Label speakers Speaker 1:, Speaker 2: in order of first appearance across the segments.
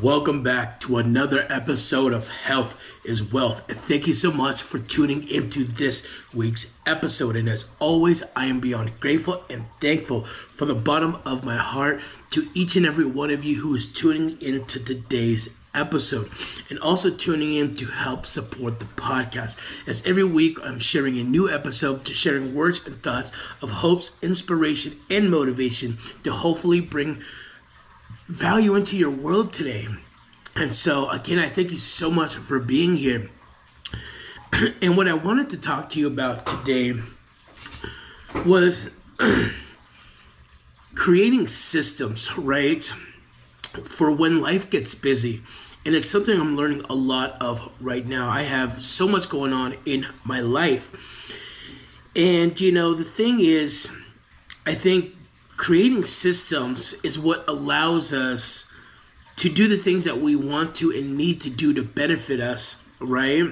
Speaker 1: Welcome back to another episode of Health is Wealth. And thank you so much for tuning into this week's episode. And as always, I am beyond grateful and thankful from the bottom of my heart to each and every one of you who is tuning into today's episode and also tuning in to help support the podcast. As every week, I'm sharing a new episode to sharing words and thoughts of hopes, inspiration, and motivation to hopefully bring value into your world today. And so again, I thank you so much for being here. And what I wanted to talk to you about today was creating systems, right? For when life gets busy. And it's something I'm learning a lot of right now. I have so much going on in my life. And the thing is, I think creating systems is what allows us to do the things that we want to and need to do to benefit us, right?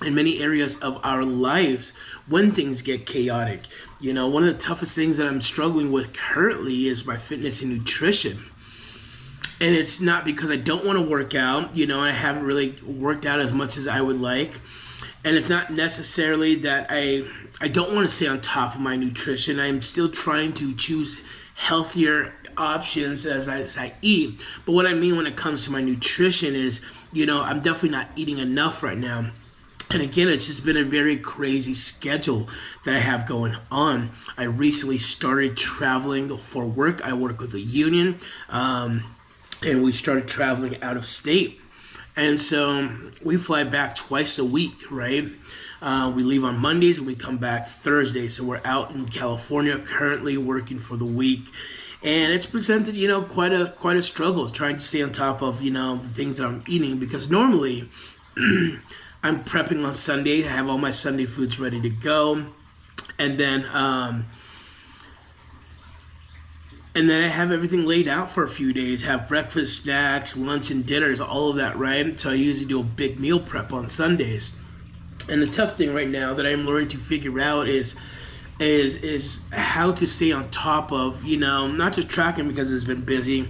Speaker 1: In many areas of our lives when things get chaotic. One of the toughest things that I'm struggling with currently is my fitness and nutrition. And it's not because I don't want to work out. I haven't really worked out as much as I would like. And it's not necessarily that I don't want to stay on top of my nutrition. I'm still trying to choose healthier options as I eat. But what I mean when it comes to my nutrition is, I'm definitely not eating enough right now. And again, it's just been a very crazy schedule that I have going on. I recently started traveling for work. I work with a union, and we started traveling out of state. And so we fly back twice a week, right? We leave on Mondays and we come back Thursdays. So we're out in California currently working for the week. And it's presented, quite a struggle trying to stay on top of, the things that I'm eating. Because normally I'm prepping on Sunday. I have all my Sunday foods ready to go. And then I have everything laid out for a few days. Have breakfast, snacks, lunch, and dinners, all of that, right? So I usually do a big meal prep on Sundays. And the tough thing right now that I'm learning to figure out is how to stay on top of, not just tracking because it's been busy,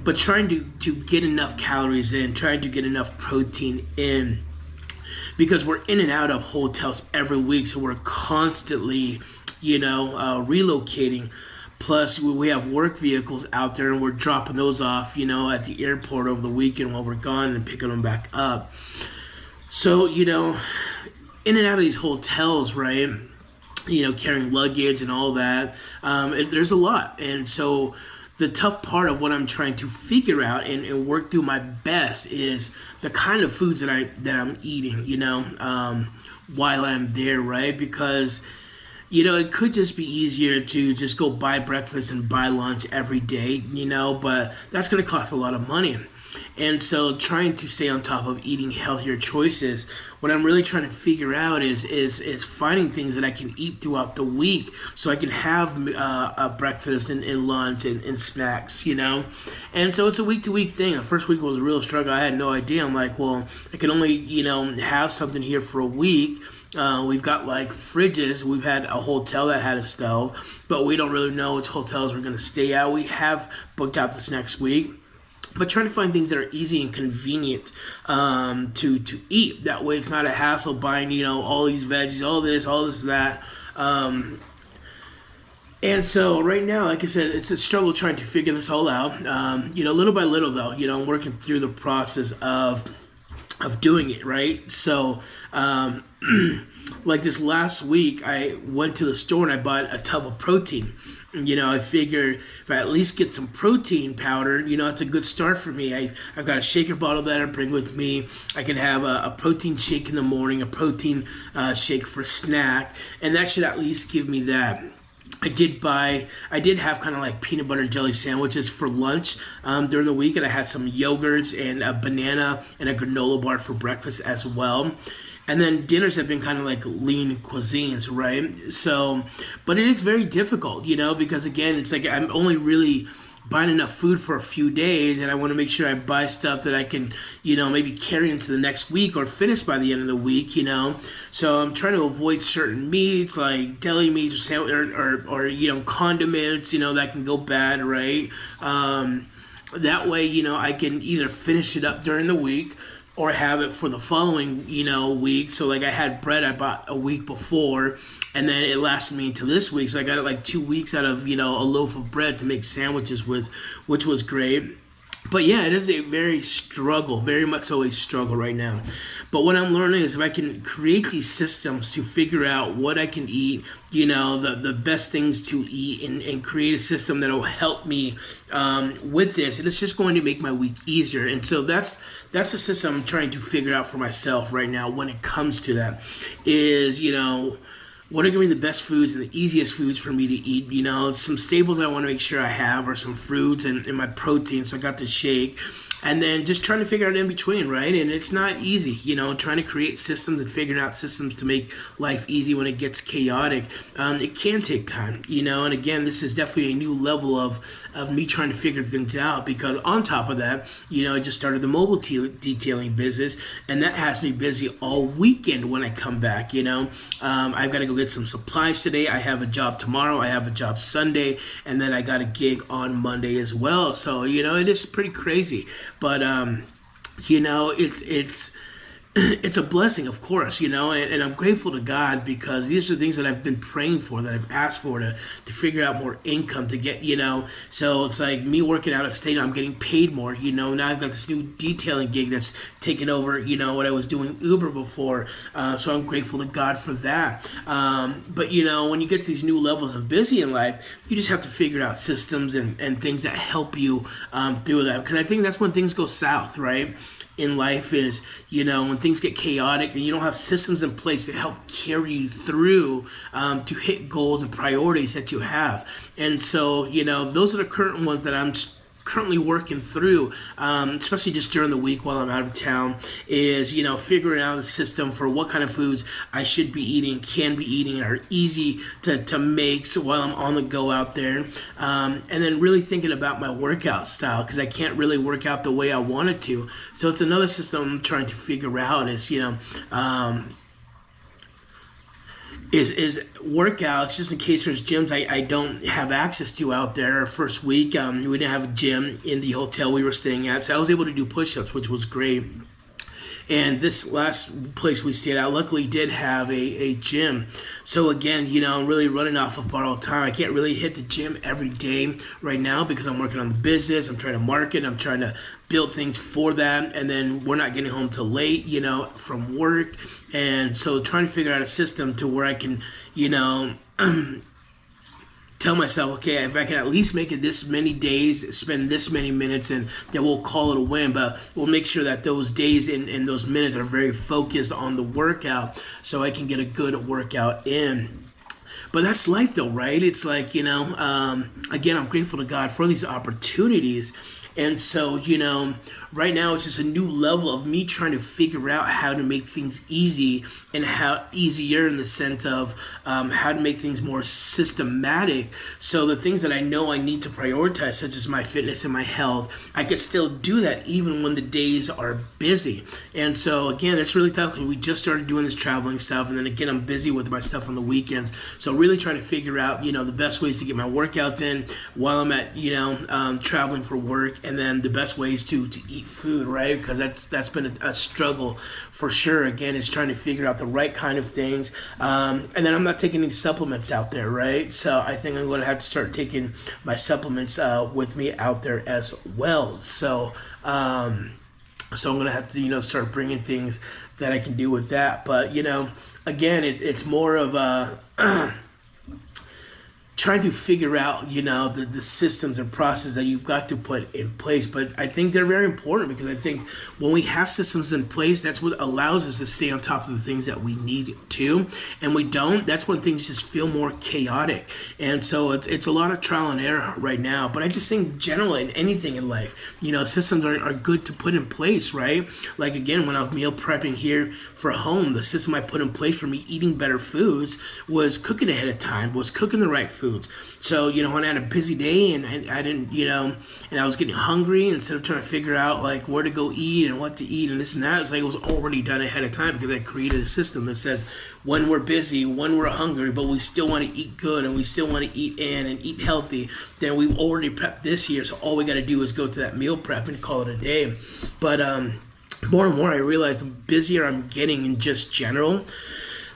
Speaker 1: but trying to get enough calories in, trying to get enough protein in. Because we're in and out of hotels every week, so we're constantly, relocating. Plus, we have work vehicles out there, and we're dropping those off, at the airport over the weekend while we're gone and picking them back up. So, in and out of these hotels, right, carrying luggage and all that, there's a lot. And so the tough part of what I'm trying to figure out and work through my best is the kind of foods that I'm eating, while I'm there, right? Because it could just be easier to just go buy breakfast and buy lunch every day, but that's going to cost a lot of money. And so trying to stay on top of eating healthier choices, what I'm really trying to figure out is finding things that I can eat throughout the week so I can have a breakfast and lunch and snacks, And so it's a week-to-week thing. The first week was a real struggle. I had no idea. I'm like, well, I can only, have something here for a week. We've got fridges. We've had a hotel that had a stove, but we don't really know which hotels we're going to stay at. We have booked out this next week, but trying to find things that are easy and convenient to eat. That way it's not a hassle buying, all these veggies, all this, that. And so right now, like I said, it's a struggle trying to figure this all out. Little by little though, I'm working through the process of doing it, right? So, like this last week, I went to the store and I bought a tub of protein. I figured if I at least get some protein powder, it's a good start for me. I've got a shaker bottle that I bring with me. I can have a protein shake in the morning, a protein shake for snack, and that should at least give me that. I did have kind of like peanut butter and jelly sandwiches for lunch during the week, and I had some yogurts and a banana and a granola bar for breakfast as well. And then dinners have been kind of like lean cuisines, right? So, but it is very difficult, because again, it's like I'm only really buying enough food for a few days, and I want to make sure I buy stuff that I can, maybe carry into the next week or finish by the end of the week. So I'm trying to avoid certain meats like deli meats or condiments, that can go bad, right? That way, I can either finish it up during the week or have it for the following, week. So like I had bread I bought a week before, and then it lasted me until this week. So I got it like 2 weeks out of, a loaf of bread to make sandwiches with, which was great. But yeah, it is a very much so a struggle right now. But what I'm learning is if I can create these systems to figure out what I can eat, the best things to eat, and create a system that will help me with this, and it's just going to make my week easier. And so that's the system I'm trying to figure out for myself right now when it comes to that is, what are going to be the best foods and the easiest foods for me to eat? Some staples I want to make sure I have are some fruits and my protein. So I got the shake. And then just trying to figure out in between, right? And it's not easy, trying to create systems and figuring out systems to make life easy when it gets chaotic. It can take time, and again, this is definitely a new level of me trying to figure things out, because on top of that, I just started the mobile detailing business, and that has me busy all weekend when I come back, I've got to go get some supplies today. I have a job tomorrow. I have a job Sunday, and then I got a gig on Monday as well. So, it is pretty crazy. But it's a blessing, of course, and I'm grateful to God, because these are things that I've been praying for, that I've asked for to figure out more income to get, so it's like me working out of state, I'm getting paid more, now I've got this new detailing gig that's taken over, what I was doing Uber before, so I'm grateful to God for that. But when you get to these new levels of busy in life, you just have to figure out systems and things that help you through that, because I think that's when things go south, right? In life is, when things get chaotic and you don't have systems in place to help carry you through to hit goals and priorities that you have. And so, those are the current ones that I'm currently working through, especially just during the week while I'm out of town, is, figuring out a system for what kind of foods I should be eating, can be eating, are easy to make so while I'm on the go out there. And then really thinking about my workout style, because I can't really work out the way I wanted to. So it's another system I'm trying to figure out is, is workouts, just in case there's gyms I don't have access to out there. First week, we didn't have a gym in the hotel we were staying at, so I was able to do push-ups, which was great. And this last place we stayed at luckily did have a gym. So again, I'm really running off of borrowed time. I can't really hit the gym every day right now because I'm working on the business. I'm trying to market. I'm trying to build things for that. And then we're not getting home till late, from work. And so trying to figure out a system to where I can, tell myself, okay, if I can at least make it this many days, spend this many minutes, and then we'll call it a win. But we'll make sure that those days and those minutes are very focused on the workout so I can get a good workout in. But that's life though, right? It's like, again, I'm grateful to God for these opportunities. And so, right now it's just a new level of me trying to figure out how to make things easy and how easier in the sense of how to make things more systematic. So the things that I know I need to prioritize, such as my fitness and my health, I could still do that even when the days are busy. And so again, it's really tough because we just started doing this traveling stuff. And then again, I'm busy with my stuff on the weekends. So really trying to figure out, the best ways to get my workouts in while I'm at, traveling for work. And then the best ways to eat food, right? Because that's been a struggle for sure. Again, is trying to figure out the right kind of things. And then I'm not taking any supplements out there, right? So I think I'm going to have to start taking my supplements with me out there as well. So I'm going to have to, start bringing things that I can do with that. But, again, it's more of a trying to figure out, the systems and process that you've got to put in place. But I think they're very important because I think when we have systems in place, that's what allows us to stay on top of the things that we need to. And we don't, that's when things just feel more chaotic. And so it's a lot of trial and error right now. But I just think generally in anything in life, systems are good to put in place, right? Like again, when I was meal prepping here for home, the system I put in place for me eating better foods was cooking ahead of time, was cooking the right food, foods. So, when I had a busy day and I didn't, and I was getting hungry, instead of trying to figure out like where to go eat and what to eat and this and that, it was already done ahead of time because I created a system that says when we're busy, when we're hungry, but we still want to eat good and we still want to eat in and eat healthy, then we've already prepped this year. So all we got to do is go to that meal prep and call it a day. But more and more I realize the busier I'm getting in just general,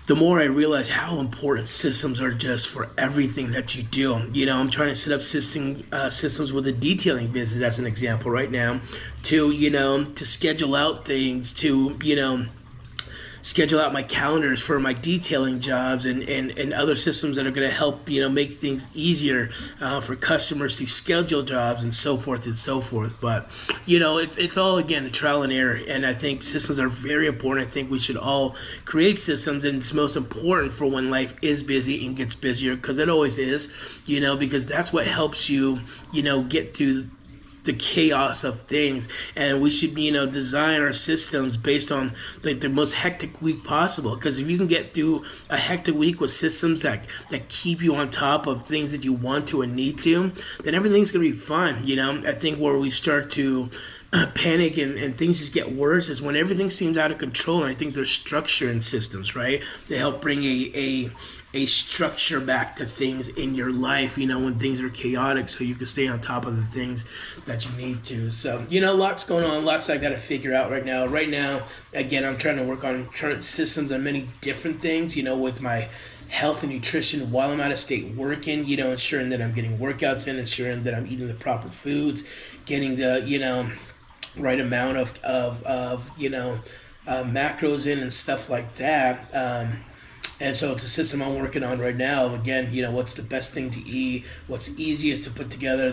Speaker 1: the more I realize how important systems are just for everything that you do. I'm trying to set up systems with a detailing business as an example right now to schedule out things, to schedule out my calendars for my detailing jobs and other systems that are going to help make things easier for customers to schedule jobs and so forth and so forth. But it's all, again, a trial and error, and I think systems are very important. I think we should all create systems, and it's most important for when life is busy and gets busier, because it always is, because that's what helps you get through the chaos of things. And we should design our systems based on like the most hectic week possible, because if you can get through a hectic week with systems that keep you on top of things that you want to and need to, then everything's gonna be fine. I think where we start to panic and things just get worse is when everything seems out of control. And I think there's structure in systems, right? They help bring a structure back to things in your life, when things are chaotic, so you can stay on top of the things that you need to. So, lots going on, lots I got to figure out right now. Right now, again, I'm trying to work on current systems and many different things, with my health and nutrition while I'm out of state working, ensuring that I'm getting workouts in, ensuring that I'm eating the proper foods, getting the, right amount of macros in and stuff like that. And so it's a system I'm working on right now. Again, what's the best thing to eat? What's easiest to put together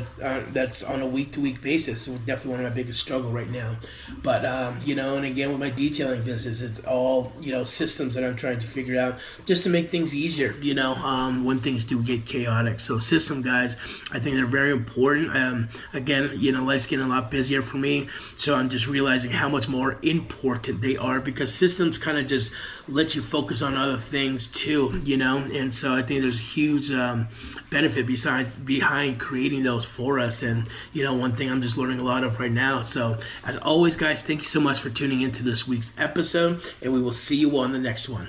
Speaker 1: that's on a week-to-week basis? It's definitely one of my biggest struggle right now. But, and again, with my detailing business, it's all, systems that I'm trying to figure out just to make things easier, when things do get chaotic. So system, guys, I think they're very important. Again, life's getting a lot busier for me. So I'm just realizing how much more important they are, because systems kind of just let you focus on other things too, and so I think there's a huge benefit behind creating those for us. And one thing I'm just learning a lot of right now. So as always, guys, thank you so much for tuning into this week's episode, and we will see you on the next one.